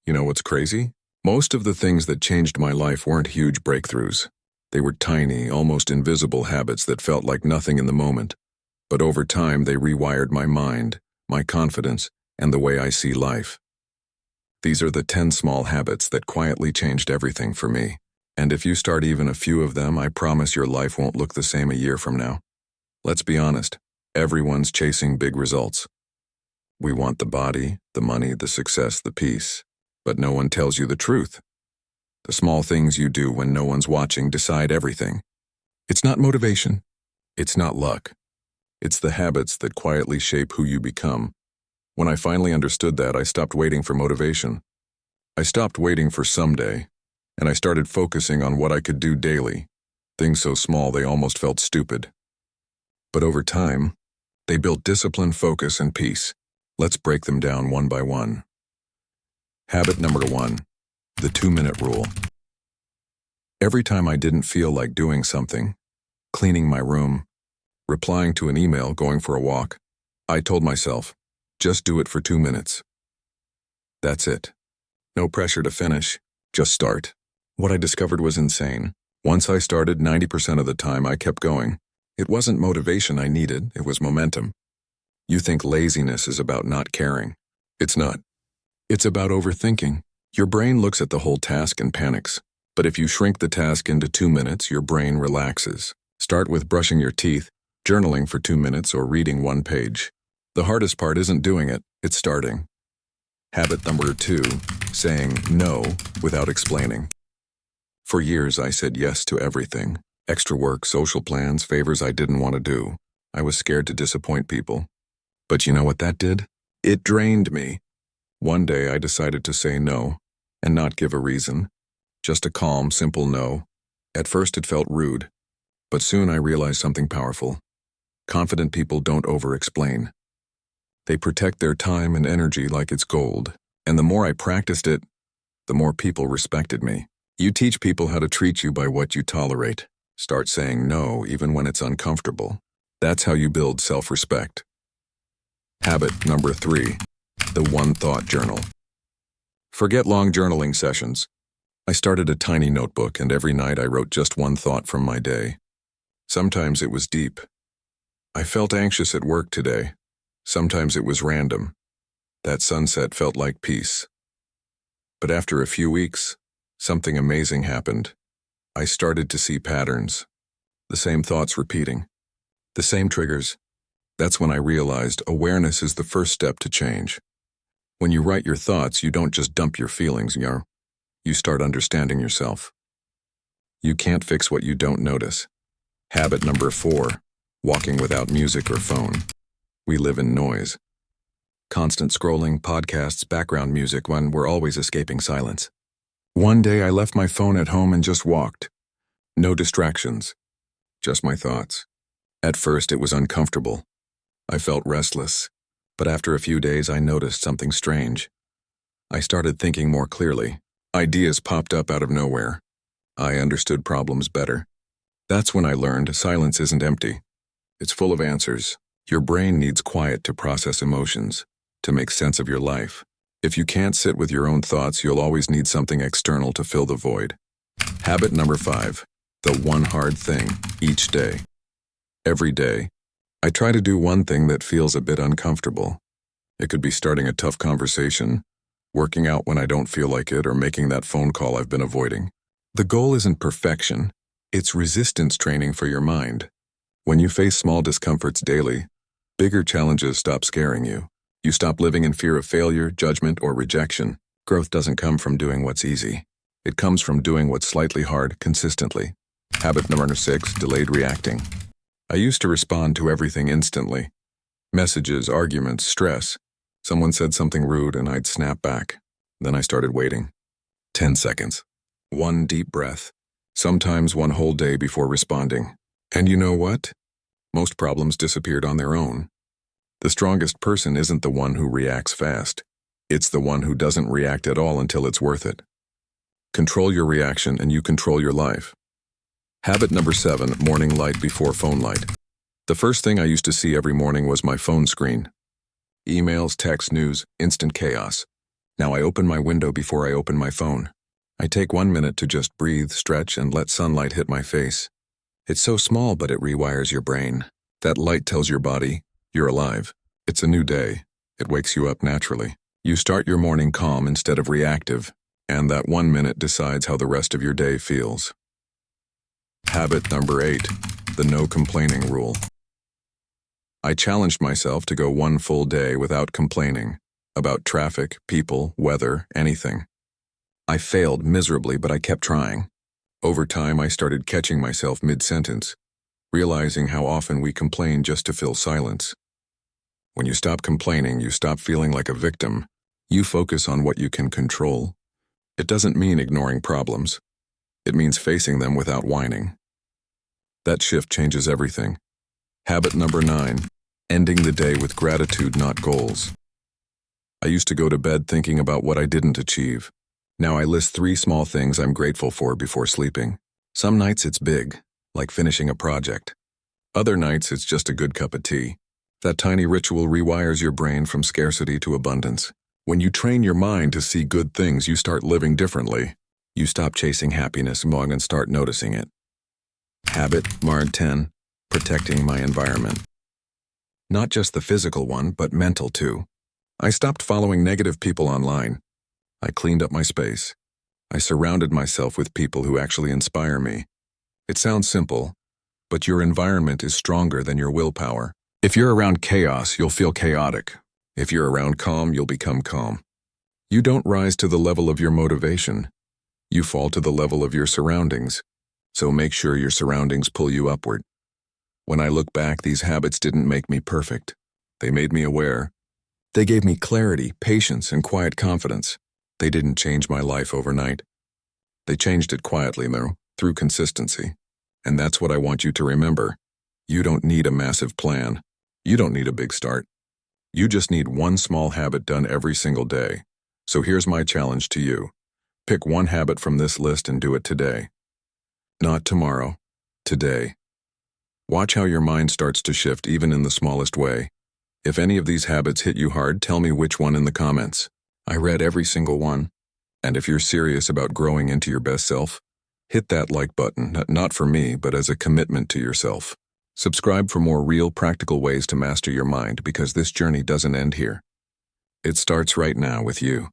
You know what's crazy? Most of the things that changed my life weren't huge breakthroughs. They were tiny, almost invisible habits that felt like nothing in the moment. But over time, they rewired my mind, my confidence, and the way I see life. These are the 10 small habits that quietly changed everything for me. And if you start even a few of them, I promise your life won't look the same a year from now. Let's be honest, everyone's chasing big results. We want the body, the money, the success, the peace. But no one tells you the truth. The small things you do when no one's watching decide everything. It's not motivation. It's not luck. It's the habits that quietly shape who you become. When I finally understood that, I stopped waiting for motivation. I stopped waiting for someday, and I started focusing on what I could do daily, things so small they almost felt stupid. But over time, they built discipline, focus, and peace. Let's break them down one by one. Habit number 1, the 2-minute rule. Every time I didn't feel like doing something, cleaning my room, replying to an email, going for a walk, I told myself, just do it for 2 minutes. That's it. No pressure to finish, just start. What I discovered was insane. Once I started, 90% of the time I kept going. It wasn't motivation I needed, it was momentum. You think laziness is about not caring. It's not. It's about overthinking. Your brain looks at the whole task and panics. But if you shrink the task into 2 minutes, your brain relaxes. Start with brushing your teeth, journaling for 2 minutes, or reading 1 page. The hardest part isn't doing it, it's starting. Habit number 2, saying no without explaining. For years, I said yes to everything. Extra work, social plans, favors I didn't want to do. I was scared to disappoint people. But you know what that did? It drained me. One day I decided to say no, and not give a reason. Just a calm, simple no. At first it felt rude, but soon I realized something powerful. Confident people don't over-explain. They protect their time and energy like it's gold, and the more I practiced it, the more people respected me. You teach people how to treat you by what you tolerate. Start saying no even when it's uncomfortable. That's how you build self-respect. Habit number 3. The 1-thought journal. Forget long journaling sessions. I started a tiny notebook, and every night I wrote just 1 thought from my day. Sometimes it was deep. I felt anxious at work today. Sometimes it was random. That sunset felt like peace. But after a few weeks, something amazing happened. I started to see patterns. The same thoughts repeating. The same triggers. That's when I realized awareness is the first step to change. When you write your thoughts, you don't just dump your feelings, you start understanding yourself. You can't fix what you don't notice. Habit number 4, walking without music or phone. We live in noise. Constant scrolling, podcasts, background music when we're always escaping silence. One day I left my phone at home and just walked. No distractions, just my thoughts. At first it was uncomfortable. I felt restless. But after a few days, I noticed something strange. I started thinking more clearly. Ideas popped up out of nowhere. I understood problems better. That's when I learned silence isn't empty. It's full of answers. Your brain needs quiet to process emotions, to make sense of your life. If you can't sit with your own thoughts, you'll always need something external to fill the void. Habit number 5, the 1 hard thing each day. Every day, I try to do 1 thing that feels a bit uncomfortable. It could be starting a tough conversation, working out when I don't feel like it, or making that phone call I've been avoiding. The goal isn't perfection, it's resistance training for your mind. When you face small discomforts daily, bigger challenges stop scaring you. You stop living in fear of failure, judgment, or rejection. Growth doesn't come from doing what's easy. It comes from doing what's slightly hard consistently. Habit number 6, delayed reacting. I used to respond to everything instantly. Messages, arguments, stress. Someone said something rude and I'd snap back. Then I started waiting. 10 seconds. 1 deep breath. Sometimes 1 whole day before responding. And you know what? Most problems disappeared on their own. The strongest person isn't the one who reacts fast. It's the one who doesn't react at all until it's worth it. Control your reaction and you control your life. Habit number 7, morning light before phone light. The first thing I used to see every morning was my phone screen. Emails, text, news, instant chaos. Now I open my window before I open my phone. I take 1 minute to just breathe, stretch, and let sunlight hit my face. It's so small, but it rewires your brain. That light tells your body, you're alive. It's a new day. It wakes you up naturally. You start your morning calm instead of reactive, and that 1 minute decides how the rest of your day feels. Habit number 8, the no complaining rule. I challenged myself to go one full day without complaining about traffic, people, weather, anything. I failed miserably, but I kept trying. Over time, I started catching myself mid-sentence, realizing how often we complain just to fill silence. When you stop complaining, you stop feeling like a victim. You focus on what you can control. It doesn't mean ignoring problems. It means facing them without whining. That shift changes everything. Habit number 9, ending the day with gratitude, not goals. I used to go to bed thinking about what I didn't achieve. Now I list 3 small things I'm grateful for before sleeping. Some nights it's big, like finishing a project. Other nights it's just a good cup of tea. That tiny ritual rewires your brain from scarcity to abundance. When you train your mind to see good things, you start living differently. You stop chasing happiness and start noticing it. Habit number 10, protecting my environment. Not just the physical one, but mental too. I stopped following negative people online. I cleaned up my space. I surrounded myself with people who actually inspire me. It sounds simple, but your environment is stronger than your willpower. If you're around chaos, you'll feel chaotic. If you're around calm, you'll become calm. You don't rise to the level of your motivation. You fall to the level of your surroundings. So make sure your surroundings pull you upward. When I look back, these habits didn't make me perfect. They made me aware. They gave me clarity, patience, and quiet confidence. They didn't change my life overnight. They changed it quietly, though, through consistency. And that's what I want you to remember. You don't need a massive plan. You don't need a big start. You just need one small habit done every single day. So here's my challenge to you. Pick one habit from this list and do it today. Not tomorrow, today. Watch how your mind starts to shift even in the smallest way. If any of these habits hit you hard, tell me which one in the comments. I read every single one. And if you're serious about growing into your best self, hit that like button, not for me, but as a commitment to yourself. Subscribe for more real, practical ways to master your mind, because this journey doesn't end here. It starts right now with you.